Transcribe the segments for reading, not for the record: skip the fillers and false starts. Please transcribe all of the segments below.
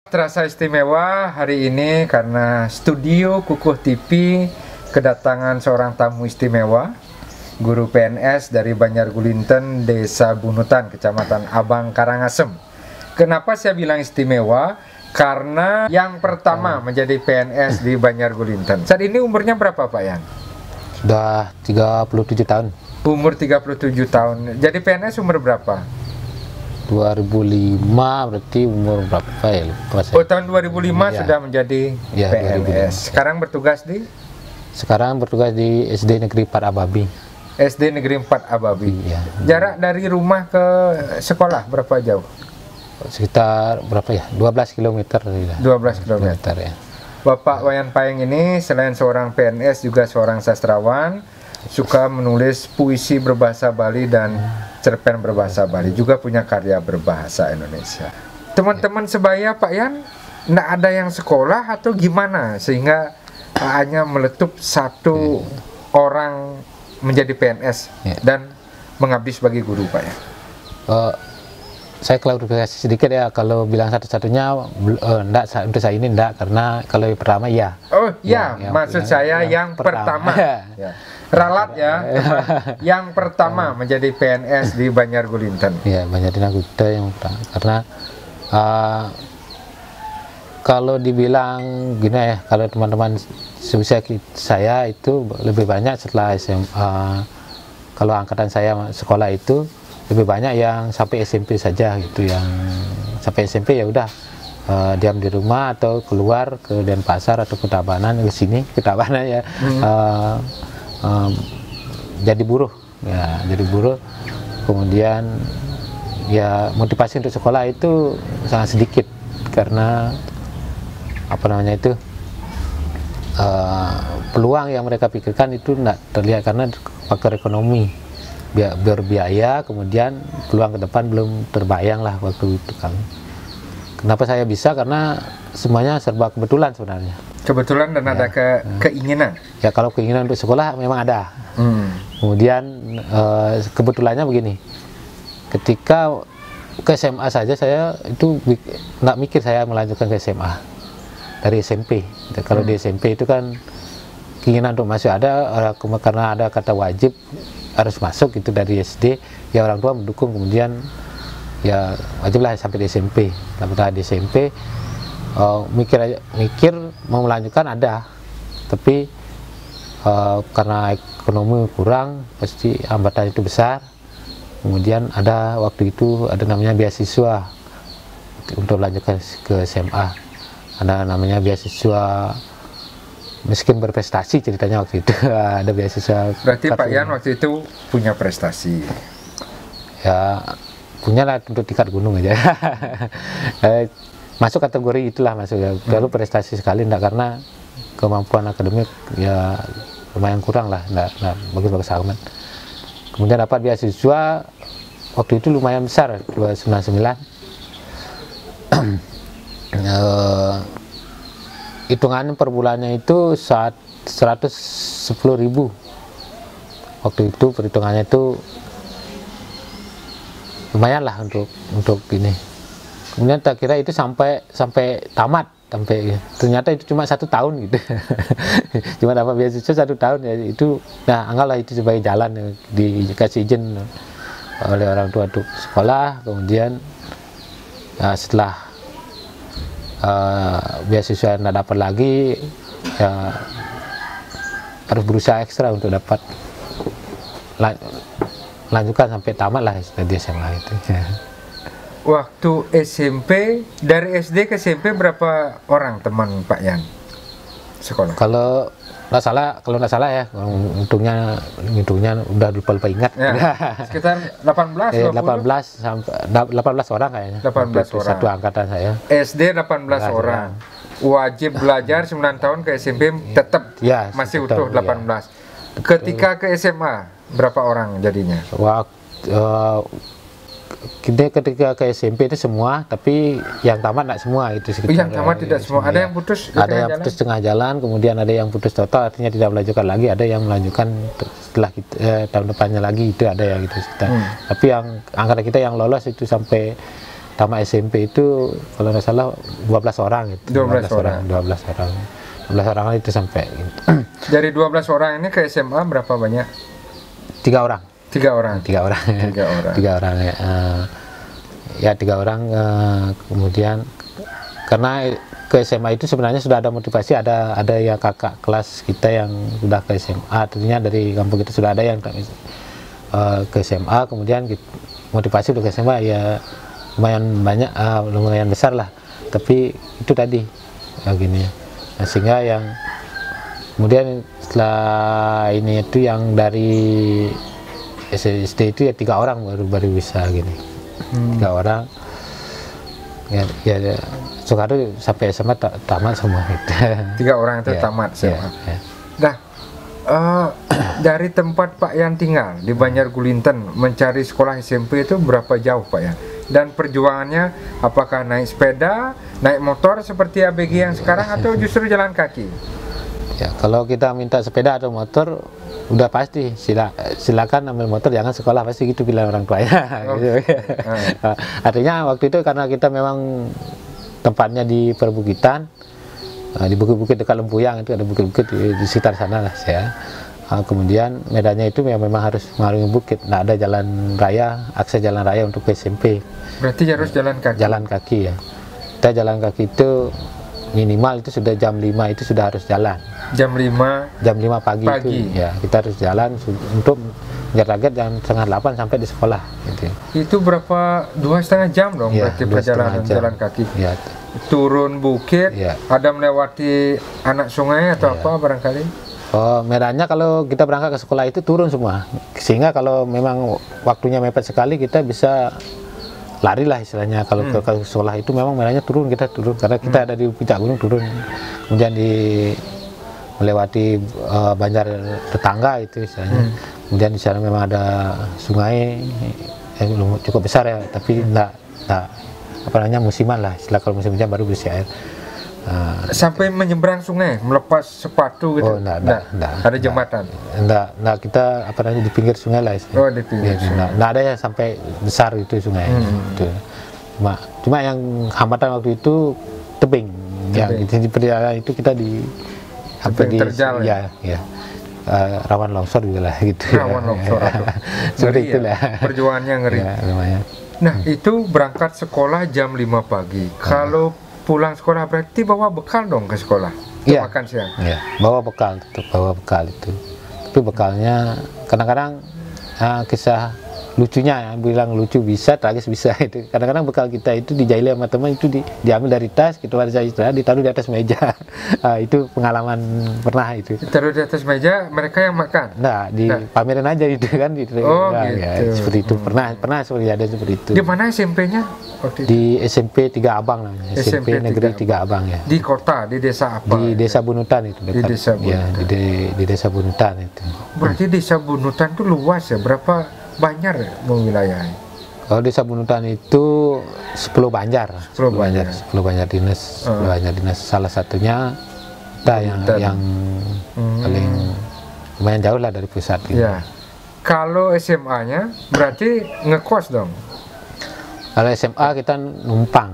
Terasa istimewa hari ini karena studio Kukuh TV kedatangan seorang tamu istimewa, guru PNS dari Banjargulinten, Desa Bunutan, Kecamatan Abang Karangasem. Kenapa saya bilang istimewa? Karena yang pertama menjadi PNS di Banjargulinten. Saat ini umurnya berapa Pak Yan? Sudah 37 tahun. Umur 37 tahun. Jadi PNS umur berapa? 2005 berarti umur berapa ya? Lupa saya. Oh, tahun 2005 Ya. sudah menjadi Ya, PNS. 2005. Sekarang bertugas di Sekarang bertugas di SD Negeri 4 Ababi. SD Negeri 4 Ababi. Ya. Jarak dari rumah ke sekolah berapa jauh? Sekitar berapa ya? 12 km. 12 km. Ya. Bapak Wayan Paeng ini selain seorang PNS juga seorang sastrawan, suka menulis puisi berbahasa Bali dan cerpen berbahasa Bali, juga punya karya berbahasa Indonesia. Teman-teman sebaya Pak Yan, enggak ada yang sekolah atau gimana sehingga hanya meletup satu orang menjadi PNS dan mengabdi sebagai guru Pak Yan? Saya klarifikasi sedikit ya, kalau bilang satu-satunya enggak, untuk saya ini enggak, karena kalau yang pertama ya. Oh ya, maksud saya yang pertama. Ya. Ralat ya, yang pertama menjadi PNS di Banjargulinten. Ya, Banjargulinten yang pertama. Karena kalau dibilang gini ya, kalau teman-teman seusia saya itu lebih banyak setelah SMA. Kalau angkatan saya sekolah itu lebih banyak yang sampai SMP saja gitu, yang sampai SMP ya udah diam di rumah atau keluar ke Denpasar atau ke Tabanan, ke sini ke Tabanan ya. Jadi buruh ya, jadi buruh. Kemudian ya motivasi untuk sekolah itu sangat sedikit karena apa namanya itu peluang yang mereka pikirkan itu tidak terlihat karena faktor ekonomi, berbiaya, kemudian peluang ke depan belum terbayang lah waktu itu kan. Kenapa saya bisa? Karena semuanya serba kebetulan sebenarnya. Kebetulan dan ada keinginan. Ya kalau keinginan untuk sekolah memang ada. Kemudian kebetulannya begini, ketika ke SMA saja saya itu nggak mikir saya melanjutkan ke SMA dari SMP. Kalau di SMP itu kan keinginan untuk masuk ada, karena ada kata wajib harus masuk itu dari SD, ya orang tua mendukung, kemudian ya wajiblah sampai di SMP. Tapi di SMP mikir mau melanjutkan ada, tapi karena ekonomi kurang, pasti hambatan itu besar. Kemudian ada waktu itu ada namanya beasiswa untuk melanjutkan ke SMA, ada namanya beasiswa miskin berprestasi ceritanya waktu itu. Ada beasiswa. Berarti Pak Yan waktu itu punya prestasi? Ya punya lah, untuk tingkat gunung aja. Masuk kategori itulah, masuk ya. Lalu prestasi sekali enggak, karena kemampuan akademik ya lumayan kurang lah, enggak bagus-bagus amat. Kemudian dapat beasiswa waktu itu lumayan besar, 299. Hitungan per bulannya itu saat 110.000. Waktu itu perhitungannya itu lumayan lah untuk ini. Kemudian tak kira itu sampai tamat, ternyata itu cuma 1 tahun gitu. Cuma dapat beasiswa 1 tahun ya itu. Nah anggaplah itu sebagai jalan ya, dikasih izin oleh orang tua untuk sekolah. Kemudian setelah beasiswa tidak dapat lagi, ya harus berusaha ekstra untuk dapat lanjutkan sampai tamat lah di SMA itu. Waktu SMP, dari SD ke SMP berapa orang teman Pak Yan sekolah? Kalau nggak salah ya, untungnya udah lupa ingat. Ya, sekitar 18, 18 sampai 18 orang kayaknya. 18 orang. Satu angkatan saya. SD 18 orang. Wajib belajar 9 tahun, ke SMP tetap ya, masih utuh 18. Ya. Ketika ke SMA berapa orang jadinya? Ketika ke SMP itu semua, tapi yang tamat tidak semua itu. Yang tamat tidak semua, ada yang putus? Ada yang putus tengah jalan, kemudian ada yang putus total, artinya tidak melanjutkan lagi, ada yang melanjutkan setelah tahun depannya lagi, itu ada yang gitu. Tapi yang angkatan kita yang lolos itu sampai tamat SMP itu kalau nggak salah 12 orang itu. 12 orang. 12 orang. 12 orang itu sampai gitu. Dari 12 orang ini ke SMA berapa banyak? 3 orang. 3 orang. 3 orang. 3 orang. 3 orang ya. Ya 3 orang, kemudian karena ke SMA itu sebenarnya sudah ada motivasi, ada yang kakak kelas kita yang sudah ke SMA, tentunya dari kampung kita sudah ada yang ke SMA, kemudian motivasi untuk ke SMA ya lumayan banyak, lumayan besar lah, tapi itu tadi gini, nah, sehingga yang kemudian setelah ini itu yang dari SD itu ya 3 orang baru bisa gini, 3 orang ya Soekarno sampai SMA tamat semua gitu. 3 orang itu tamat SMA. Nah, dari tempat Pak Yan tinggal di Banjargulinten mencari sekolah SMP itu berapa jauh Pak Yan? Dan perjuangannya apakah naik sepeda, naik motor seperti ABG yang sekarang atau justru jalan kaki? Ya, kalau kita minta sepeda atau motor udah pasti silakan ambil motor, jangan sekolah, pasti gitu pilihan orang tuanya. Gitu. Artinya waktu itu karena kita memang tempatnya di perbukitan, di bukit-bukit dekat Lempuyang, itu ada bukit-bukit di sekitar sana lah saya. Kemudian medannya itu memang harus mengarungi bukit, nggak ada jalan raya, akses jalan raya untuk ke SMP. Berarti harus jalan kaki? Jalan kaki ya. Kita jalan kaki itu minimal itu sudah jam 5 itu sudah harus jalan. Jam 5 pagi itu ya kita harus jalan untuk ngejar target jam 7:30 sampai di sekolah gitu. Itu berapa, 2,5 jam dong ya, berarti perjalanan jalan kaki ya. Turun bukit ya. Ada melewati anak sungai atau apa barangkali? Oh, medannya kalau kita berangkat ke sekolah itu turun semua, sehingga kalau memang waktunya mepet sekali kita bisa lari lah istilahnya. Kalau ke sekolah itu memang medannya turun, kita turun karena kita ada di puncak gunung, turun kemudian melewati banjar tetangga itu istilahnya. Kemudian di sana memang ada sungai cukup besar ya, tapi enggak apa namanya musiman lah, istilah kalau musim hujan baru berisi air. Sampai menyeberang sungai, melepas sepatu gitu? Oh, enggak. Ada jembatan? Enggak, kita apa namanya di pinggir sungai lah. Oh, di pinggir sungai. Enggak ada yang sampai besar itu sungai. Gitu. Cuma yang hambatan waktu itu tebing. Ya, di perjalanan itu kita terjal ya. Rawan longsor juga lah gitu. Rawan longsor. Seperti itulah. Perjuangannya ngeri. Ya, lumayan. Nah, itu berangkat sekolah jam 5 pagi. Kalau pulang sekolah berarti bawa bekal dong ke sekolah? Iya. Makan siang? Iya, bawa bekal, tetap bawa bekal itu. Tapi bekalnya kadang-kadang kisah lucunya, bilang lucu bisa, tragis bisa itu. Kadang-kadang bekal kita itu dijaili sama teman itu diambil dari tas, kita pada saya ditaruh di atas meja. Itu pengalaman pernah itu. Ditaruh di atas meja, mereka yang makan? Nah, pamerin aja itu kan. Oh, gitu. Ya, seperti itu. Pernah seperti ada seperti itu. Di mana SMP-nya? Di SMP 3 Abang namanya. SMP Negeri 3 Abang ya. Di kota, di desa apa? Di Desa Bunutan itu. Dekat. Di Desa Bunutan. Ya, di Desa Bunutan itu. Berarti Desa Bunutan itu luas ya? Berapa banjar ya wilayahnya? Kalau Desa Bunutan itu 10 banjar. 10 banjar dinas. 10 banjar dinas. Salah satunya kita yang paling lumayan jauh lah dari pusat gitu. Ya. Kalau SMA-nya berarti ngekos dong? Kalau SMA kita numpang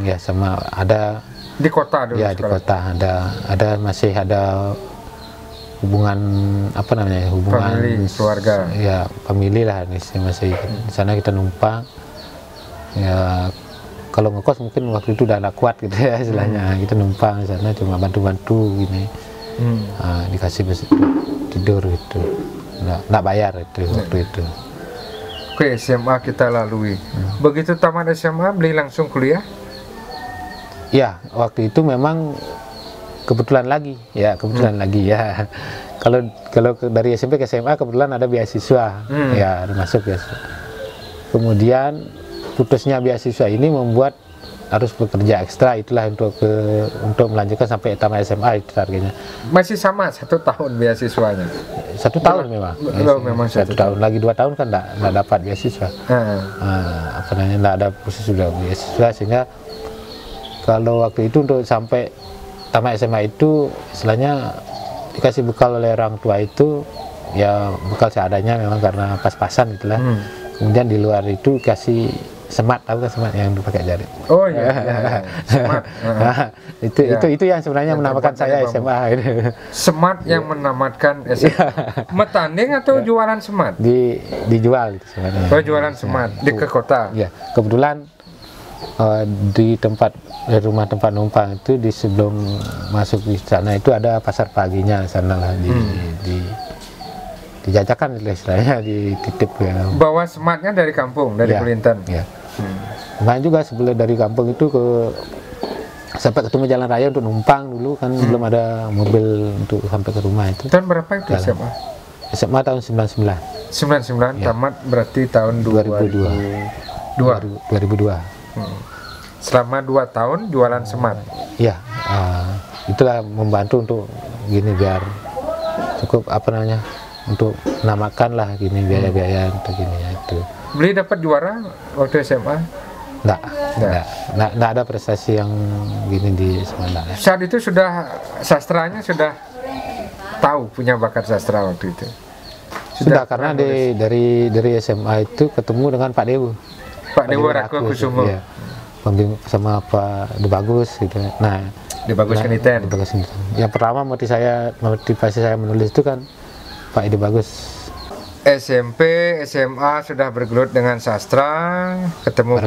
ya, sama ada di kota dulu. Ya, di kota ada masih ada hubungan apa namanya, hubungan keluarga ya, famili lah masih di sana kita numpang ya. Kalau ngekos mungkin waktu itu udah nggak kuat gitu ya istilahnya. Kita numpang di sana cuma bantu-bantu gini. Dikasih tidur gitu, nggak bayar itu waktu itu. Oke, SMA kita lalui. Begitu tamat SMA beli langsung kuliah? Ya, waktu itu memang kebetulan lagi ya. Kalau dari SMP ke SMA kebetulan ada beasiswa ya, masuk ya. Kemudian putusnya beasiswa ini membuat harus bekerja ekstra, itulah untuk melanjutkan sampai tamat SMA itu targetnya. Masih sama 1 tahun beasiswanya? 1 tahun memang. Memang 1 tahun. Lagi 2 tahun kan nggak dapat beasiswa. Apa namanya, nggak ada khusus sudah beasiswa, sehingga kalau waktu itu untuk sampai tamat SMA itu istilahnya dikasih bekal oleh orang tua itu ya bekal seadanya memang karena pas-pasan itulah. Kemudian di luar itu kasih semat, tahu kan semat yang pakai jari. Oh iya, semat. Itu yang sebenarnya menamakan saya SMA. Semat yang menamatkan SMA. Metanding atau jualan semat? Dijual gitu sebenarnya. Oh, jualan semat di ke kota. Ya, kebetulan di rumah tempat numpang itu, di sebelum masuk di sana itu ada pasar paginya sana lah, dijajakan istilahnya, dititip ya. Bawa sematnya dari kampung, dari Kulintan. Ya. Nah juga sebelum dari kampung itu sampai ketemu jalan raya untuk numpang dulu kan, belum ada mobil untuk sampai ke rumah itu. Tahun berapa itu SMA? SMA tahun 99. 99 tamat berarti tahun 2002. Selama 2 tahun jualan semat. Iya, itulah membantu untuk gini biar cukup untuk namakan lah gini biaya-biaya untuk gini ya itu. Beli dapat juara waktu SMA? Enggak ada prestasi yang gini di SMA. Saat itu sastranya sudah tahu punya bakat sastra waktu itu. Sudah karena dari SMA itu ketemu dengan Pak Dewo. Pak Dewo Rakokusumo. Iya. Sama Pak De Bagus gitu. Nah, De Bagus Keniten. Yang pertama motivasi saya menulis itu kan Pak De Bagus. SMP, SMA sudah bergelut dengan sastra, ketemu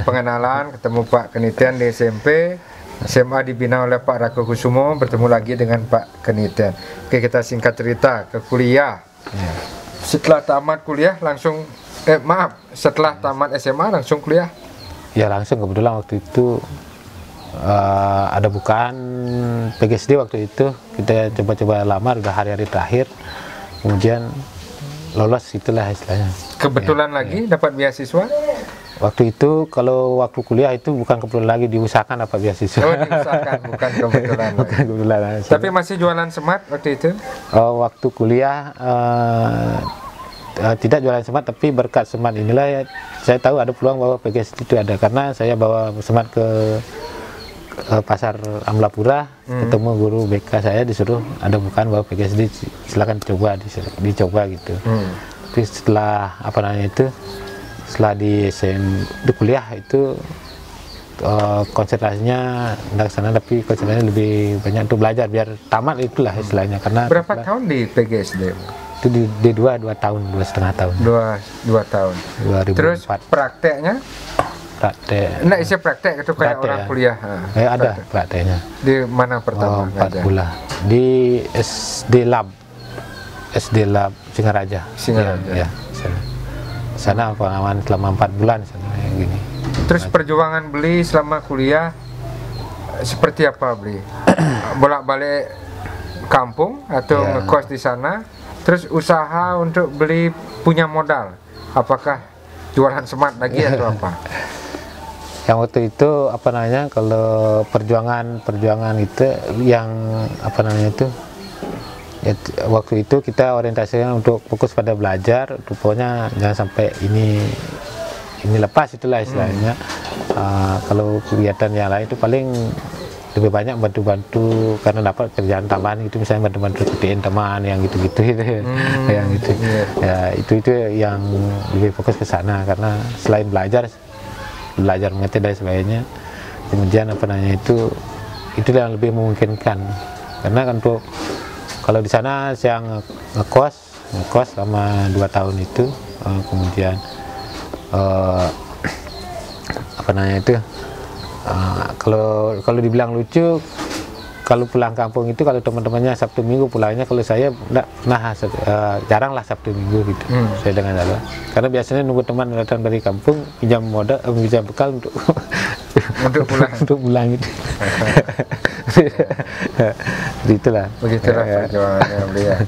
pengenalan, ketemu Pak Keniten di SMP. SMA dibina oleh Pak Rakokusumo, bertemu lagi dengan Pak Keniten. Oke, kita singkat cerita ke kuliah. Setelah tamat kuliah langsung setelah tamat SMA langsung kuliah. Ya langsung, kebetulan waktu itu ada bukaan PGSD waktu itu, kita coba-coba lamar, udah hari-hari terakhir, kemudian lolos, itulah istilahnya. Kebetulan lagi dapat beasiswa? Waktu itu kalau waktu kuliah itu bukan kebetulan lagi, diusahakan dapat beasiswa. Oh, diusahakan, bukan kebetulan. Bukan kebetulan. Tapi masih jualan semat waktu itu? Waktu kuliah tidak jualan semat, tapi berkat semat inilah ya, saya tahu ada peluang bahwa PGSD itu ada, karena saya bawa semat ke pasar Amlapura, ketemu guru BK saya, disuruh ada bukaan bahwa PGSD, silakan dicoba gitu. Tapi setelah setelah di kuliah itu konsentrasinya tidak ke sana, tapi konsentrasinya lebih banyak untuk belajar biar tamat, itulah istilahnya. Karena berapa tahun di PGSD? Itu di 2 tahun, 2,5 tahun. 2 tahun. 2004. Terus prakteknya? Nah, isi praktek itu kayak orang kuliah. Ada prakteknya. Di mana pertama? 4 bulan. Di SD Lab Singaraja. Ya, sana pengalaman selama 4 bulan sana gini. Terus perjuangan beli selama kuliah seperti apa beli? Bolak-balik kampung atau ngekos di sana? Terus usaha untuk beli punya modal, apakah jualan semat lagi atau apa? Yang waktu itu kalau perjuangan itu yang waktu itu kita orientasinya untuk fokus pada belajar, pokoknya jangan sampai ini lepas, itulah istilahnya. Kalau kegiatan yang lain itu paling lebih banyak bantu-bantu karena dapat kerjaan tambahan gitu, misalnya bantu-bantu cutiin teman yang gitu-gitu yang gitu. Ya itu yang lebih fokus ke sana, karena selain belajar mengerti dan sebagainya, kemudian itu yang lebih memungkinkan, karena kan kalau di sana saya ngekos selama 2 tahun itu, kemudian kalau dibilang lucu, kalau pulang kampung itu, kalau teman-temannya Sabtu Minggu pulangnya, kalau saya enggak pernah, jarang lah Sabtu Minggu gitu. Saya dengan jalan, karena biasanya nunggu teman datang dari kampung, pinjam modal, pinjam bekal untuk pulang gitu. Begitulah perjuangannya beliau.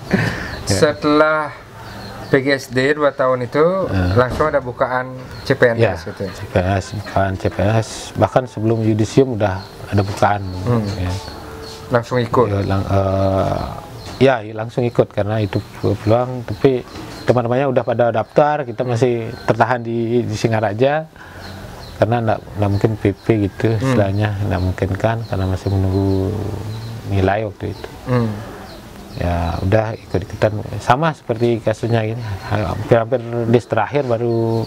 Setelah PGSD 2 tahun itu langsung ada bukaan CPNS gitu. CPNS, bahkan sebelum yudisium udah ada bukaan. Langsung ikut. Langsung ikut karena itu peluang, tapi teman-temannya udah pada daftar, kita masih tertahan di Singaraja karena nggak mungkin PP gitu, istilahnya nggak mungkin kan, karena masih menunggu nilai waktu itu. Ya udah ikut-ikutan, sama seperti kasusnya ini, hampir list terakhir baru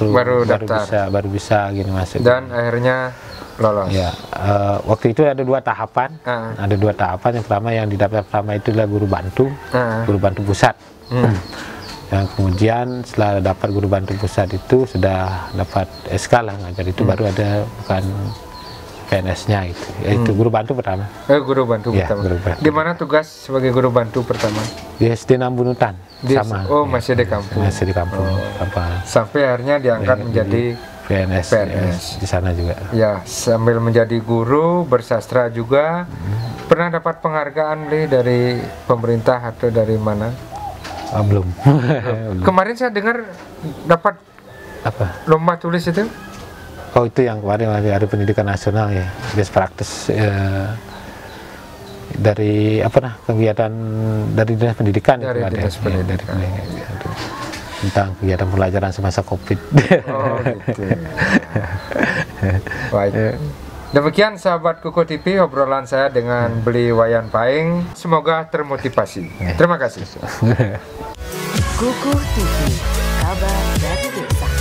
baru bisa gini masuk. Dan akhirnya lolos. Ya, waktu itu ada 2 tahapan. Ada 2 tahapan. Yang pertama yang didapat pertama itu adalah guru bantu pusat. Yang kemudian setelah dapat guru bantu pusat itu sudah dapat SK lah ngajar itu baru ada bukan PNS-nya itu. Yaitu guru bantu pertama. Guru bantu pertama. Guru bantu. Di mana tugas sebagai guru bantu pertama? Di SD Nambunutan. Sama. Masih di kampung. Masih di kampung. Sampai akhirnya diangkat menjadi PNS di sana juga. Ya, sambil menjadi guru bersastra juga. Pernah dapat penghargaan dari pemerintah atau dari mana? Belum. Kemarin saya dengar dapat apa? Lomba tulis itu? Oh, itu yang kemarin ada pendidikan nasional ya, best practice dari kegiatan dari dinas pendidikan. Dari dinas pendidikan. Tentang kegiatan pelajaran semasa COVID. Oh gitu. Baik. Demikian sahabat Kuku TV obrolan saya dengan Beli Wayan Paing. Semoga termotivasi. Terima kasih. Kuku TV, kabar dari desa.